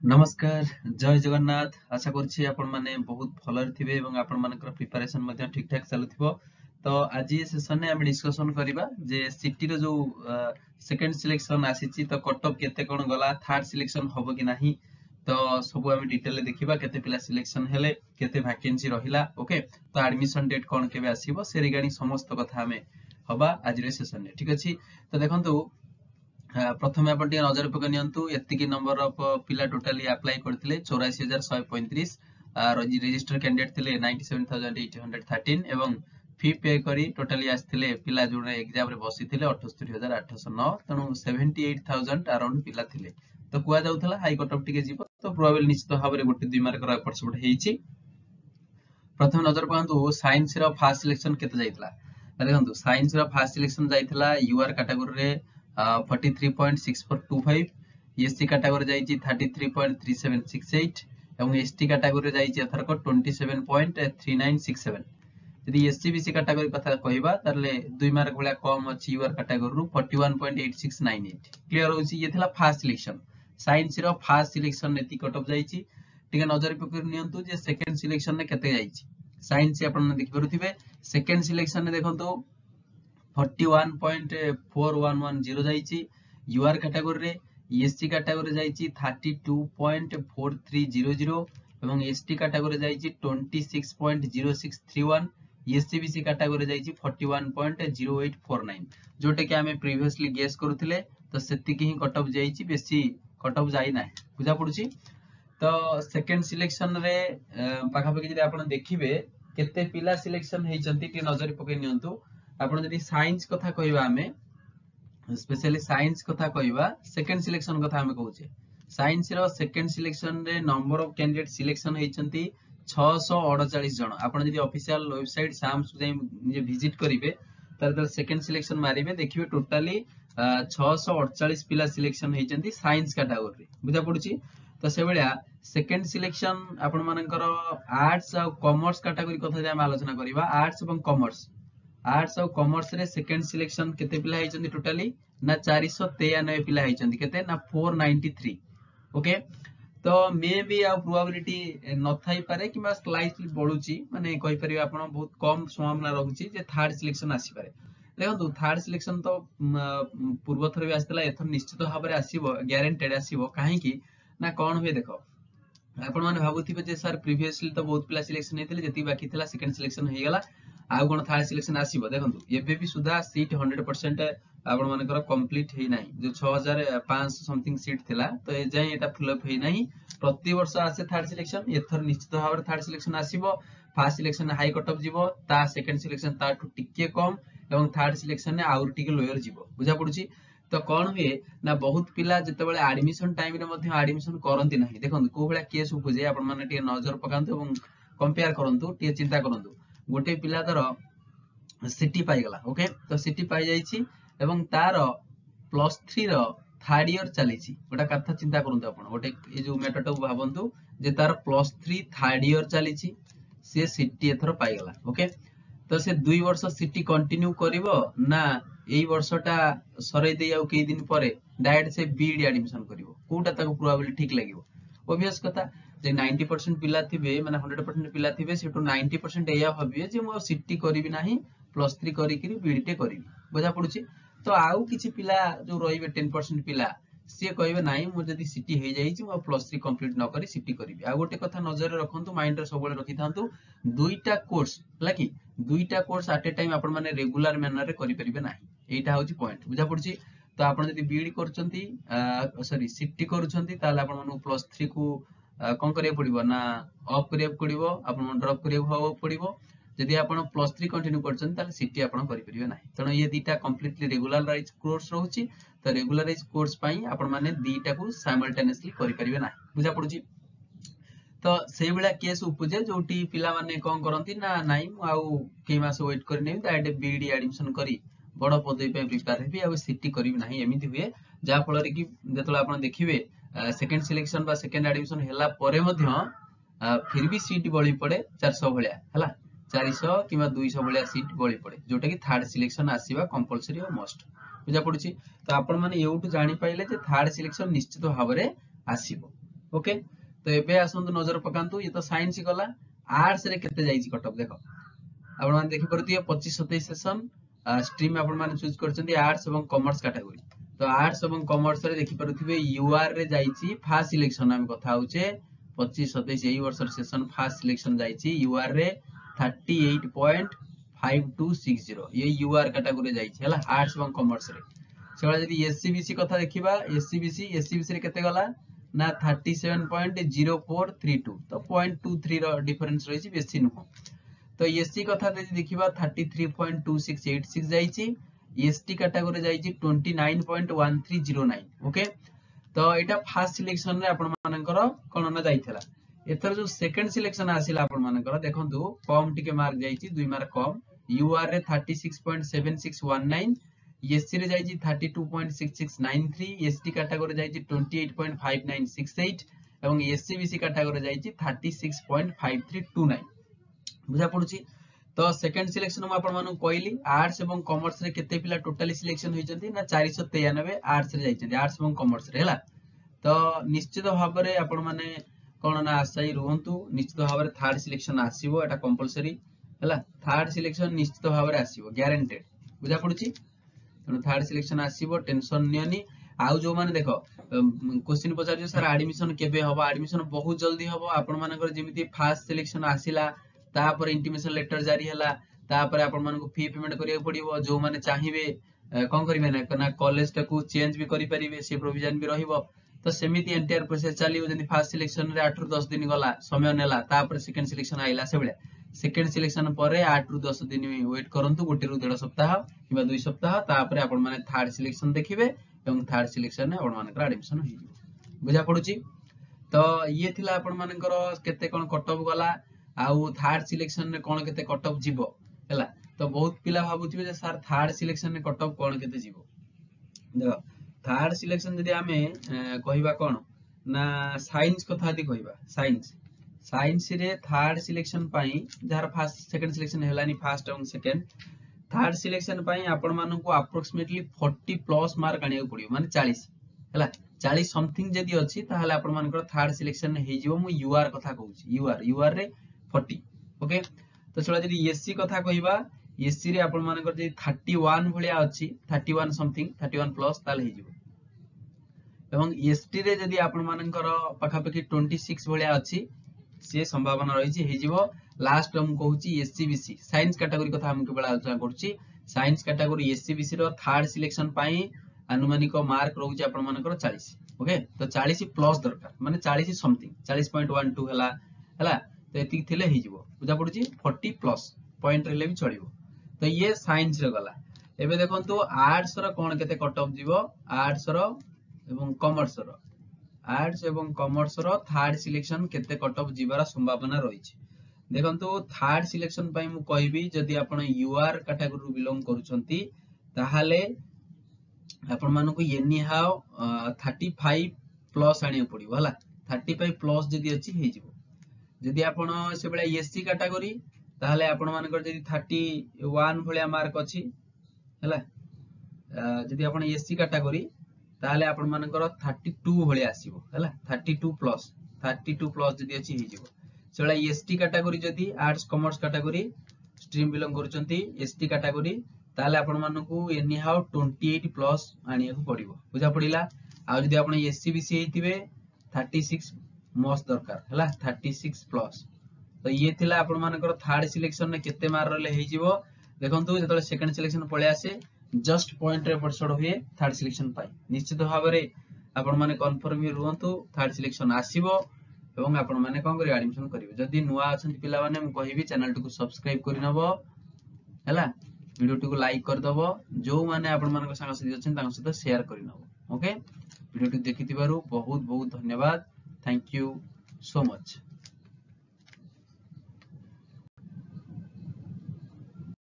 नमस्कार जय जगन्नाथ आशा करछि आपण माने बहुत भलर थिबे एवं आपण मानकर प्रिपरेशन मध्ये ठीक ठाक चलुथिबो। तो आज ये सेशन में हम डिस्कशन करिबा जे सिटी रो जो सेकंड सिलेक्शन आसीछि तो कट ऑफ केते कोन गला थर्ड सिलेक्शन होबो कि नाही तो सब हम डिटेल देखिबा केते पिला सिलेक्शन हेले केते वैकेंसी रहिला। ओके तो एडमिशन डेट कोन केबे आसीबो से रिगार्डिंग समस्त कथा हमें हबा आज रे सेशन में ठीक अछि। तो देखंतु प्रथम आपण टिके नजर पक नियंतु एतिकी नंबर ऑफ पिला टोटली अप्लाई करथिले 84135 रजिस्टर कैंडिडेट थिले 97813 एवं फी पे करी टोटली आस्थिले पिला जोने एग्जाम रे बसिथिले 78809 तणु 78000 अराउंड पिला थिले। तो कुआ जाउथला हाई कट ऑफ टिके जीवो तो प्रोबेबल निश्चित भाबरे गोटे 2 मार्क रा एपट सेपट हेछि। प्रथम नजर पकांतु साइंस रो फर्स्ट सिलेक्शन केते जाइतला देखंतु science row first selection जाइतला यूआर category रे 43.6425 एससी कैटेगरी जाइछि 33.3768 एवं एसटी कैटेगरी जाइछि एथरक 27.3967। यदि एससी बीसी कैटेगरी कथा कहबा तारले 2 मार्क भलिया कम अछि यूआर कैटेगरी रु 41.8698 क्लियर होछि। ये थिला first selection science row first selection नेति कट ऑफ जाइछि टिके नजर पकड़ नियंतु जे सेकंड सिलेक्शन ने केते जाइछि साइंस से आपण देखि परुथिबे सेकंड सिलेक्शन ने देखंतु 41.4110 जाइछि यूआर कैटेगरी रे एससी कैटेगरी जाइछि 32.4300 एवं एसटी कैटेगरी जाइछि 26.0631 एससीबीसी कैटेगरी जाइछि 41.0849 जोटे कि हमें प्रीवियसली गेस करूथिले तो सेतिकी ही कट ऑफ जाइछि बेसी कट ऑफ जाई नाही बुझा पडुछि। तो सेकंड सिलेक्शन रे पाखा पकी जदि आपण देखिबे केते पिला सिलेक्शन हेचंती कि नजर पके नियंतु आपण जदि साइंस कथा कहबा हमें स्पेशली साइंस कथा कहबा सेकंड सिलेक्शन कथा हमें कहूचे साइंस रो सेकंड सिलेक्शन रे नंबर ऑफ कैंडिडेट सिलेक्शन हेचंती 648 जण। आपण जदि ऑफिशियल वेबसाइट साम्स जे विजिट करिवे तर सेकंड सिलेक्शन मारिबे देखिबे टोटली 648 पिला सिलेक्शन हेचंती साइंस कैटेगरी बुझा पडुची। तो से भलिया सेकंड सिलेक्शन आपण मानकर आर्ट्स और कॉमर्स कैटेगरी कथा जे हम आलोचना करिबा आर्ट्स और कॉमर्स रे सेकंड सिलेक्शन केते पिला हेचंती टोटली ना 493 पिला हेचंती केते ना 493। ओके तो मे बी आ प्रोबेबिलिटी न थाई पारे कि स्लाइटली बढ़ुची माने कहि परिबा आपण बहुत कम संभावना रहुची जे थर्ड सिलेक्शन आसी पारे। देखंतु थर्ड सिलेक्शन तो पूर्व थर भी आस्थिला एथर निश्चित भाबरे आसीबो ग्यारंटेड आसीबो काहे कि ना कोन हुए देखो आपण माने भाबुथिबे जे सर प्रीवियसली तो बहुत पिला सिलेक्शन हेतिले जति बाकी थिला सेकंड सिलेक्शन हे गेला आ कोन थर्ड सिलेक्शन आसीबो। देखंतु एबे भी सुधा सीट 100% आपण मानकर कंप्लीट हे नाही जो 6500 समथिंग सीट थिला तो ए जाय एटा फुल अप हे नाही प्रति वर्ष आसे थर्ड सिलेक्शन एथर निश्चित भाबरे थर्ड सिलेक्शन आसीबो। First selection high cut off जीवो ता सेकंड सिलेक्शन ता टु टिके कम एवं थर्ड सिलेक्शन ने आउर टिके लोयर जीवो बुझा पडुची। तो कौन हुए ना बहुत पिला जते एडमिशन टाइम रे मध्ये एडमिशन करंती नाही देखंतु को भला केस उपजे आपण माने टिके नजर पकांतु एवं कंपेयर करंतु टिके चिंता करंतु गोटे पिला दर सिटी पाई गला। ओके तो सिटी पाई जाईची एवं तार प्लस 3 रो थर्ड ईयर चलीची गोटा कथा चिंता करंतु आपण गोटे ए जो मेथड भाबंतु जे तार प्लस 3 थर्ड ईयर चलीची से सिटी एथर पाई गला। ओके तो से 2 वर्ष सिटी कंटिन्यू करिवो ना एई वर्षटा सरै दे आउ कई दिन परे डायरेक्ट से बीडी एडमिशन करिवो कोटा ताको प्रोबेबिलिटी ठीक लागिवो। ऑब्वियस कथा जे 90% पिला थिबे माने 100% पिला थिबे सेटो 90% एया हबिए जे मो सिटी करिवि नाही प्लस 3 करी करी बीडी टे करिवि बुझा पडुची। तो आउ किछि पिला जो रहिबे 10% पिला से कहबे नाही मो जदी सिटी हे जाई छि मो प्लस 3 कंप्लीट न करी सिटी करिवि। आ गोटे कथा नजर रखंतु माइंड रे सबले रखि थांतु दुईटा कोर्स लाकी दुईटा कोर्स एट ए टाइम आपण माने रेगुलर मैनर रे करि परिबे नाही एटा होची पॉइंट बुझा पडुची। तो आपण जदी बीडी करचंती सॉरी सिटी करूचंती ताले आपण मानु प्लस 3 को कोन करिया पडिबो ना ऑफ करिया पडिबो आपण ड्रॉप करिया पडिबो। जदी आपण प्लस 3 कंटिन्यू करचंती ताले सिटी आपण करि परिबे नाही तनो ये दीटा कंप्लीटली रेगुलराइज कोर्स रहउची। तो रेगुलराइज कोर्स पई आपण माने दीटा को साइमल्टेनियसली करि परिबे नाही बुझा पडुची। तो से बेला केस उपजे जोटी पिला माने कोन करंती ना नाइ आउ के मास वेट कर नै डायरेक्ट बीडी एडमिशन करी बड़ पदवी पे प्रिपेयर हेबी आ सिटी करिवि नाही एमिति हुए जा फल रे कि जतला आपण देखिबे सेकंड सिलेक्शन बा सेकंड एडमिशन हैला परे मध्य फिर भी सीट बळी पड़े 400 भलिया हला 400 किबा 200 भलिया सीट बळी पड़े जोटा कि थर्ड सिलेक्शन आसीबा कंपलसरी और मस्ट बुझा पडुची। तो आपण माने एउटु जानि पाइले जे थर्ड सिलेक्शन निश्चित भाबरे आसीबो ओके तो एबे आसंतु नजर पकांतु ये तो साइंस गला आर्ट्स रे केते जाईची कट ऑफ देखो आपण माने देखि परतिए 25 27 सेशन स्ट्रीम आपण माने चूज करचंती आर्ट्स एवं कॉमर्स कैटेगरी तो आर्ट्स एवं कॉमर्स रे देखि परथिबे यूआर रे जाईची फास्ट सिलेक्शन हम कथा होचे 25 27 एई वर्ष सेशन फास्ट सिलेक्शन जाईची यूआर रे 38.5260 ये यूआर कैटेगरी जाईची हला आर्ट्स एवं कॉमर्स रे सेबा जदी एससीबीसी कथा देखिबा एससीबीसी रे केते गला ना 37.0432 तो 0.23 रो डिफरेंस रहिची बेसी नुह तो एससी कथा देखिबा 33.2686 जाईची एसटी कैटेगरी जाईची 29.1309 ओके तो एटा फर्स्ट सिलेक्शन रे आपण मानकर कोन ना जाईथला एथर जो सेकंड सिलेक्शन आसिला आपण मानकर देखंतु कम टिके मार्क जाईची 2 मार्क कम यूआर रे 36.7619 एससी रे जाईची 32.6693 एसटी कैटेगरी जाईची 28.5968 एवं एससीबीसी कैटेगरी जाईची 36.5329 बुझा पड़ुची तो सेकंड सिलेक्शन म आपण मानु कहली आर्ट्स एवं कॉमर्स रे केते पिला टोटली सिलेक्शन होइचंती ना 493 आर्ट्स रे जाईचंती आर्ट्स एवं कॉमर्स रे हला तो निश्चित भाव रे आपण माने कोन ना आशाई रहंतु निश्चित भाव रे थर्ड सिलेक्शन आसीबो एटा कंपलसरी हला थर्ड सिलेक्शन निश्चित भाव रे आसीबो गारंटेड बुझा पड़ुची तो थर्ड सिलेक्शन आसीबो टेंशन नियनी आउ जो माने देखो क्वेश्चन पचार जो सर एडमिशन केबे होबा एडमिशन बहुत जल्दी होबो आपण मानकर जेमिति फास्ट सिलेक्शन आसिला तापर इंटिमेशन लेटर जारी हला तापर आपण मानको फी पेमेंट करिया पड़िबो जो माने चाहिबे कोन करिवे ना कॉलेज टाकू चेंज भी करि परिबे से प्रोविजन भी रहिबो तो सेमिति एंटायर प्रोसेस चलियो जदी फर्स्ट सिलेक्शन रे 8 रु 10 दिन गला समय नेला तापर सेकंड सिलेक्शन आइला से बेले सेकंड सिलेक्शन परे 8 रु 10 दिन वेट करंतु गोटे रु 1.5 सप्ताह किबा 2 सप्ताह तापर आपण माने थर्ड सिलेक्शन देखिबे एवं थर्ड सिलेक्शन ने आपण मानकर एडमिशन होई जिवो बुझा पड़ुची तो ये थिला आपण मानकर केते कोन कट ऑफ गला आउ थर्ड सिलेक्शन ने कोन केते कट ऑफ जीवो हैला तो बहुत पिला भाबुथिबे जे सर थर्ड सिलेक्शन ने कट ऑफ कोन केते जीवो देखो थर्ड सिलेक्शन जदी हमें कहिबा कोन ना साइंस कथा दी कहिबा साइंस रे थर्ड सिलेक्शन पई जार फर्स्ट सेकंड सिलेक्शन हेलानी फर्स्ट एवं सेकंड थर्ड सिलेक्शन पई आपण मानन को अप्रोक्सीमेटली 40 प्लस मार्क आनिया पड़ियो माने 40 हैला 40 समथिंग जदी अछि ताहाले आपण मानकर थर्ड सिलेक्शन हे जीवो मु यूआर कथा कहूची यूआर रे 40 ओके तो चला जदी एससी कथा कहिबा एससी रे आपण मानकर जे 31 भलिया अछि 31 समथिंग 31 प्लस ताल हे जीवो एवं एसटी रे जदी आपण मानकर पखापखि 26 भलिया अछि से संभावना रही छी हे जीवो लास्ट हम कहूची एससीबीसी साइंस कैटेगरी कथा हम केवल आलोचना करछि साइंस कैटेगरी एससीबीसी रो थर्ड सिलेक्शन पई अनुमानिक मार्क रहउची आपण मानकर 40 ओके तो 40 प्लस दरकार माने 40 समथिंग 40.12 हला तो एति थिले हे जीवो बुझा पड़ुची 40 प्लस पॉइंट रेले भी चलिबो तो ये साइंस रे गला एबे देखंतु आर्ट्स रो कोन केते कट ऑफ जीवो आर्ट्स रो एवं कॉमर्स रो थर्ड सिलेक्शन केते कट ऑफ जीवार संभावना रही छी देखंतु थर्ड सिलेक्शन पई मु कहबी जदी आपण यूआर कैटेगरी बिलोंग करूछंती ताहाले आपण मानको एनी हाउ 35 प्लस आनिया पड़िबो हला 35 प्लस जदी अछि हे जिवो जदी आपण से बेला एससी कैटेगरी ताहाले आपण मानकर जदी 31 भलिया मार्क अछि हला जदी आपण एससी कैटेगरी ताहाले आपण मानकर 32 भलिया आसीबो हला 32 प्लस जदी अछि हे जिवो सेला एसटी कैटेगरी जदी arts commerce category stream belong करूचंती एसटी कैटेगरी ताले आपण मानकू एनी हाउ 28 प्लस आनिया को पड़िबो बुझा पड़िला आ जदी आपण एससीबीसी हेतिबे 36 मस्त दरकार हला 36 प्लस तो ये थिला आपण मानकर थर्ड सिलेक्शन ने केते मार रहले हे जिवो देखंतु जतले सेकंड सिलेक्शन पळे आसे जस्ट पॉइंट रे पड़सड होए थर्ड सिलेक्शन पाई निश्चित भाव रे आपण माने कन्फर्म ही रुहंतु थर्ड सिलेक्शन आसीबो एवं आपण माने कोन करी एडमिशन करिवे जदी नुवा अछन पिला माने हम कहिबी चैनल टू सब्सक्राइब करि नबो हैला वीडियो टू लाइक कर दबो जो माने आपण मानक संग साथी अछन तांग सहित शेयर करि नबो ओके वीडियो टू देखितिबारु बहुत बहुत धन्यवाद थैंक यू सो मच।